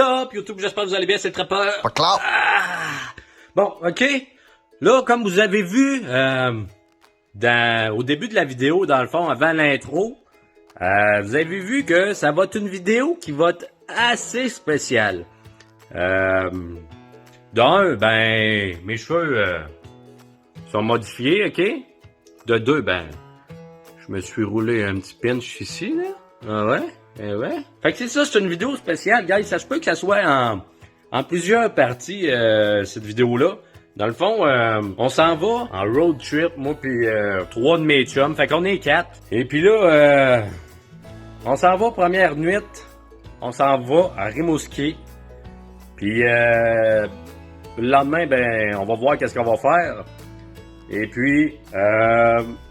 up, YouTube? J'espère que vous allez bien, c'est le trappeur. Pas clair. Bon, ok. Là, comme vous avez vu, au début de la vidéo, dans le fond, avant l'intro, vous avez vu que ça va être une vidéo qui va être assez spéciale. D'un, ben, mes cheveux sont modifiés, ok? De deux, ben, je me suis roulé un petit pinch ici, là. Ah ouais? Eh ouais. Fait que c'est ça, c'est une vidéo spéciale, guys. Ça se peut que ça soit en plusieurs parties, cette vidéo-là. Dans le fond, on s'en va en road trip, moi puis 3 de mes chums. Fait qu'on est 4. Et puis là, on s'en va première nuit. On s'en va à Rimouski. Puis le lendemain, ben, on va voir qu'est-ce qu'on va faire. Et puis,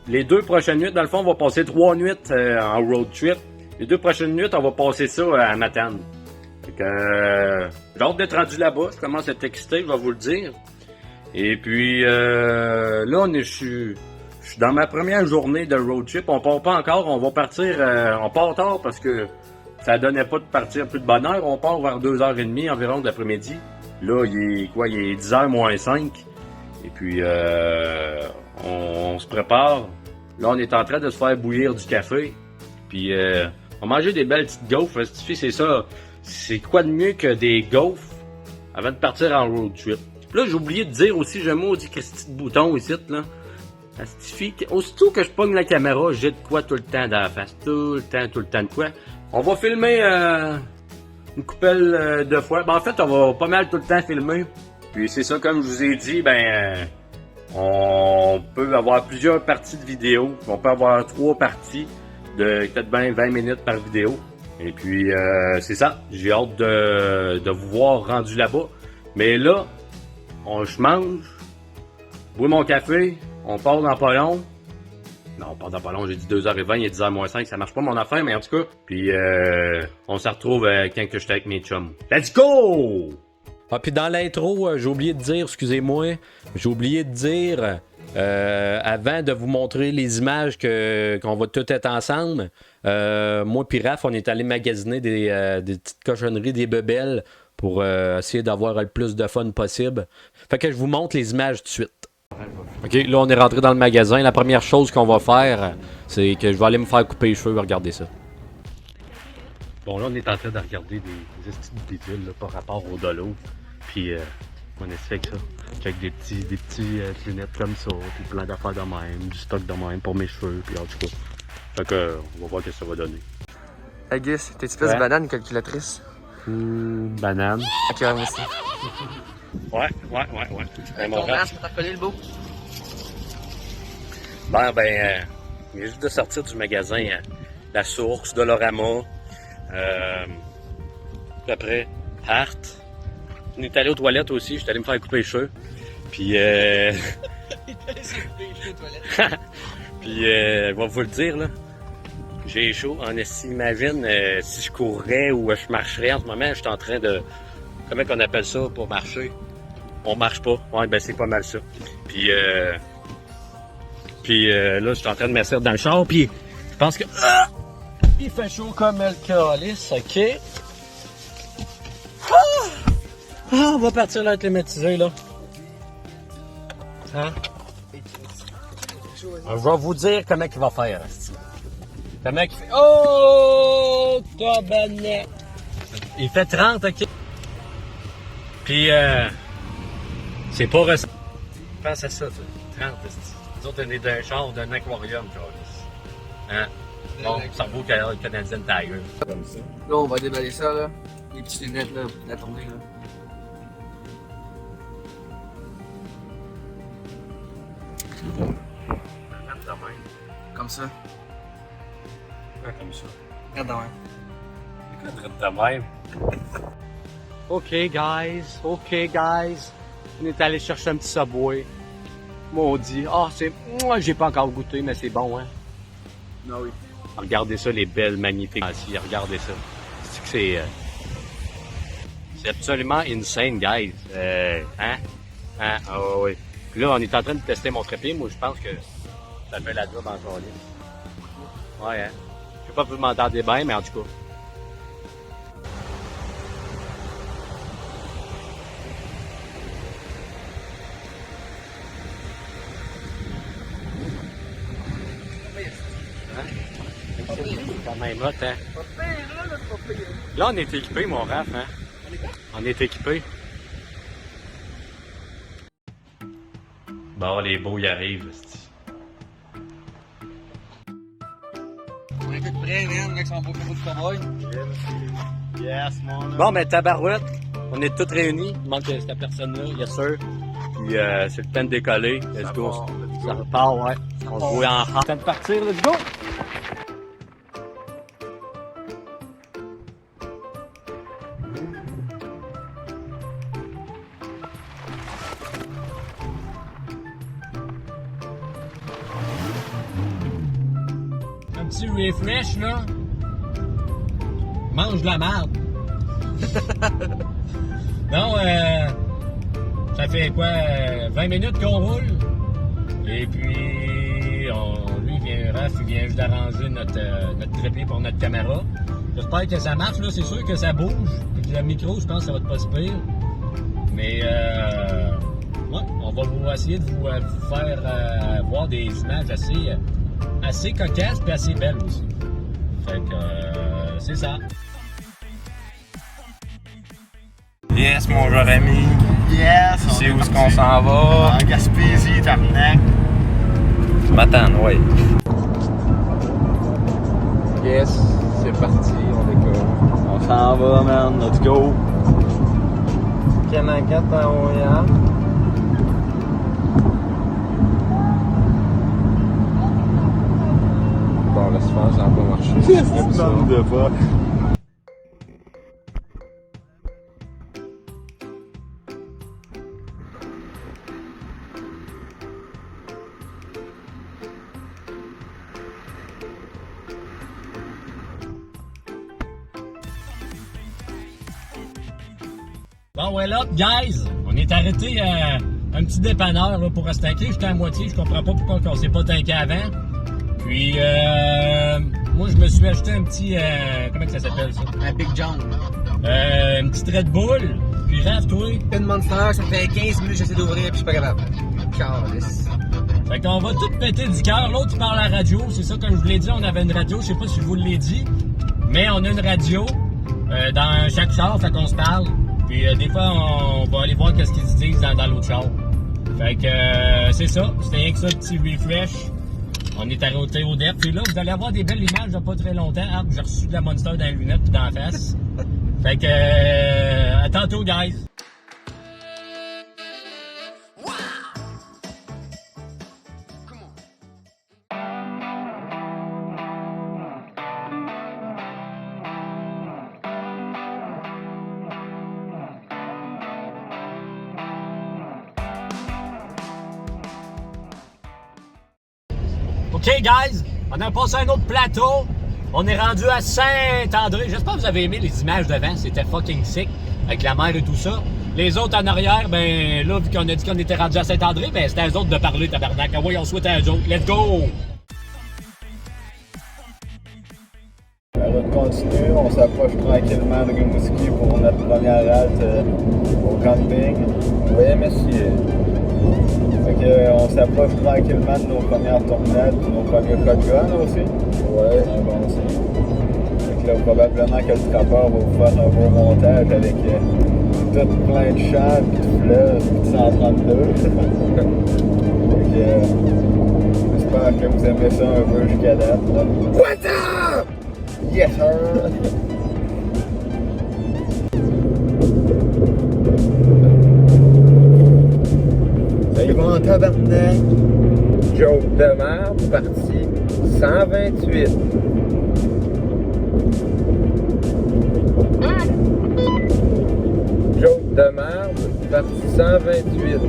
les 2 prochaines nuits, dans le fond, on va passer 3 nuits en road trip. Les 2 prochaines nuits, on va passer ça à Matane. Fait que, j'ai hâte d'être rendu là-bas. Je commence à être excité, je vais vous le dire. Et puis, là, je suis dans ma première journée de road trip. On part pas encore, on va partir, on part tard parce que ça donnait pas de partir plus de bonne heure. On part vers 2h30 environ de l'après-midi. Là, il est 10h moins 5. Et puis, on se prépare. Là, on est en train de se faire bouillir du café. Puis, on va manger des belles petites gaufres. C'est ça. C'est quoi de mieux que des gaufres avant de partir en road trip? Là, j'ai oublié de dire aussi, j'ai un maudit petit bouton ici, là. Aussitôt que je pogne la caméra, j'ai de quoi tout le temps dans la face. Tout le temps de quoi. On va filmer une coupelle de fois. Ben, en fait, on va pas mal tout le temps filmer. Puis c'est ça, comme je vous ai dit, ben, on peut avoir plusieurs parties de vidéo. On peut avoir 3 parties de peut-être 20 minutes par vidéo. Et puis, c'est ça. J'ai hâte de vous voir rendu là-bas. Mais là, je mange, bois mon café, on part dans pas long. Non, on part dans pas long, j'ai dit 2h20, il est 10h moins 5, ça marche pas mon affaire, mais en tout cas. Puis, on se retrouve quand que j'étais avec mes chums. Let's go! Ah, puis dans l'intro, j'ai oublié de dire, excusez-moi, avant de vous montrer les images qu'on va tout être ensemble, moi puis Raph, on est allé magasiner des petites cochonneries, des bebelles pour essayer d'avoir le plus de fun possible. Fait que je vous montre les images tout de suite. Ok, là on est rentré dans le magasin. La première chose qu'on va faire, c'est que je vais aller me faire couper les cheveux. Regardez ça. Bon, là on est en train de regarder des petites bidules par rapport au dolo. Puis on essaie avec ça. Avec des petits lunettes comme ça, puis plein d'affaires de même, du stock de même pour mes cheveux, puis en tout cas. Fait que on va voir ce que ça va donner. Hey Gus, t'es-tu plus banane calculatrice? Banane. Ok, moi aussi. Ouais. Ton masque, t'as reconnu le beau? Ben, il vient juste de sortir du magasin La Source, Dolorama. Puis après, Hart. On est allé aux toilettes aussi, j'étais allé me faire couper les cheveux. Puis, puis, je vais vous le dire, là. J'ai chaud. En estime, imagine si je courrais ou je marcherais en ce moment, je suis en train de. Comment on appelle ça pour marcher? On marche pas. Ouais, ben c'est pas mal ça. Puis, là, je suis en train de m'asseoir dans le char, puis je pense que. Il fait chaud comme le calice, ok? On va partir là climatisé, là. Hein? Je vais vous dire comment il va faire. Comment il fait. Oh! Tabarnak! Il fait 30, ok? Puis, c'est pas récent. Pense à ça, 30, nous autres, on est d'un char, d'un aquarium, hein? Bon, ça vaut le Canadian Tiger. Comme ça. Là, on va déballer ça, là. Les petites lunettes, là, la tournée, là. Comme ça. Ouais, comme ça. Regarde dans De même. OK, guys. On est allé chercher un petit Subway. Maudit. Ah, moi, j'ai pas encore goûté, mais c'est bon, hein? Non, oui. Regardez ça, les belles, magnifiques. Regardez ça. C'est absolument insane, guys. Hein? Ah, oui. Puis là, on est en train de tester mon trépied. Moi, je pense que ça fait la job encore là. Ouais, hein? Je sais pas si vous m'entendez bien, mais en tout cas. même hot, hein? Pas pire, là, c'est pas pire. Là, on est équipé, mon Raph, hein? On est équipé. Bon, les beaux y arrivent, c'ti. On est tout prêts, man, avec son beau bureau de cowboy. Yes, mon homme. Bon, ben, tabarouette, on est tous réunis. Il manque cette personne-là, yes sir. Puis, c'est le temps de décoller. Let's go. Ça repart, ouais. On se voit en temps de partir, let's go! Un petit refresh, là. Mange de la merde. Non, ça fait quoi, 20 minutes qu'on roule. Et puis, Raph, il vient juste d'arranger notre trépied pour notre caméra. J'espère que ça marche, là. C'est sûr que ça bouge. Puis le micro, je pense que ça va être pas si pire. Mais, ouais, on va essayer de vous faire voir des images assez cocasses et assez belles aussi. Fait que, c'est ça. Yes, mon Jérémy. Yes, Tu sais où est-ce qu'on s'en va? En Gaspésie, Tarnac. Matane, ouais. Yes, c'est parti, on décolle. On s'en va, man. Let's go. Canacat en Oya. Bon, laisse faire, ça n'a pas marché. J'aime ça. Non, de pas. Bon, well up, guys! On est arrêté à un petit dépanneur là, pour rester tanké. J'étais à moitié, je comprends pas pourquoi on s'est pas tanké avant. Puis, moi, je me suis acheté un petit... comment que ça s'appelle, ça? Un Big John. Une petite Red Bull. Puis, Raph, toi? Une Monster, ça fait 15 minutes que j'essaie d'ouvrir puis je suis pas capable. Calisse. Fait qu'on va tout péter du cœur. L'autre, il parle à la radio. C'est ça, comme je vous l'ai dit, on avait une radio. Je sais pas si je vous l'ai dit. Mais on a une radio dans chaque char, fait qu'on se parle. Puis des fois, on va aller voir qu'est-ce qu'ils se disent dans l'autre char. Fait que c'est ça. C'était rien que ça, le petit refresh. On est arrêté au DEP. Puis là, vous allez avoir des belles images dans pas très longtemps. Ah, j'ai reçu de la Monster dans les lunettes puis dans la face. Fait que à tantôt, guys. OK, guys, on a passé un autre plateau. On est rendu à Saint-André. J'espère que vous avez aimé les images devant. C'était fucking sick, avec la mer et tout ça. Les autres en arrière, ben là, vu qu'on a dit qu'on était rendu à Saint-André, ben c'était à eux autres de parler, tabarnak. Ah ouais, on souhaite à eux autres. Let's go! La route continue, on s'approche tranquillement de Rimouski pour notre première halte au camping. Oui, monsieur. Fait que, on s'approche tranquillement de nos premières tournettes, de nos premiers shotguns aussi. Ouais. C'est un bon signe. Fait que là, probablement que le trappeur va vous faire un beau montage avec tout plein de champs, puis de fleuves, puis de 132. Fait que, j'espère que vous aimez ça un peu jusqu'à date. Là. What's up? Yes, sir! C'est bon, tabarnak! Joke de merde, partie 128. Joke de merde, partie 128.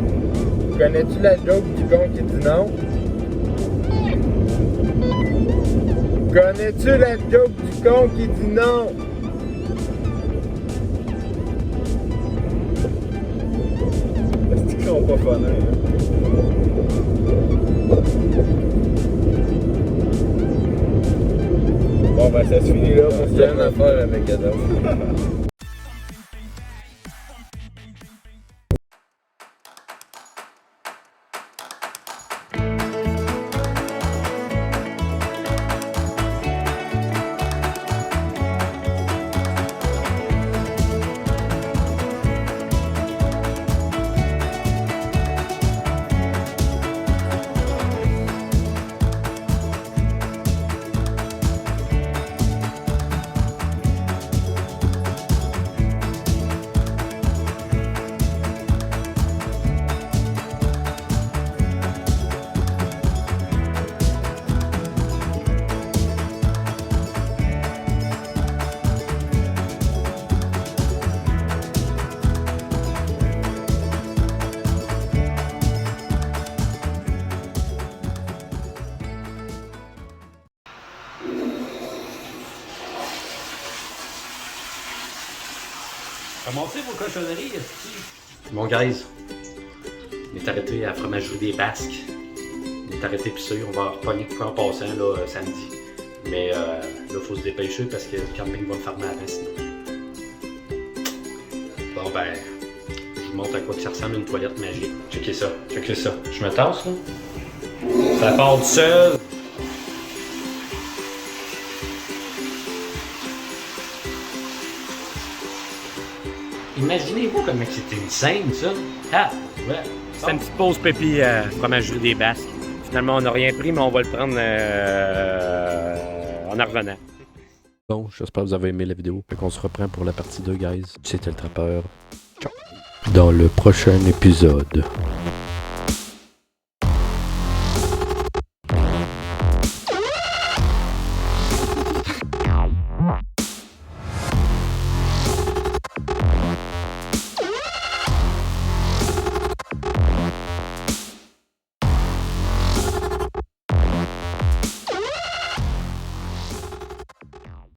Connais-tu la joke du con qui dit non? Connais-tu la joke du con qui dit non? Est-ce qu'ils sont pas funnés, hein? Bon, ben, ça se finit là pour Il y a une affaire avec Adam. Ramassez vos cochonneries, esti. Bon, guys, on est arrêté à la fromagerie des Basques. On est arrêté pis ça, on va repogner en passant là, samedi. Mais là, il faut se dépêcher parce que le camping va me fermer avant sinon. Bon ben, je vous montre à quoi que ça ressemble une toilette magique. Checkez ça, checkez ça. Je me tasse là. Ça part du seul. Imaginez-vous comment c'était une scène, ça. Ah, ouais. C'était une petite pause pépi fromagerie des Basques. Finalement, on n'a rien pris, mais on va le prendre en en revenant. Bon, j'espère que vous avez aimé la vidéo. Fait qu'on se reprend pour la partie 2, guys. C'était le trappeur. Ciao. Dans le prochain épisode.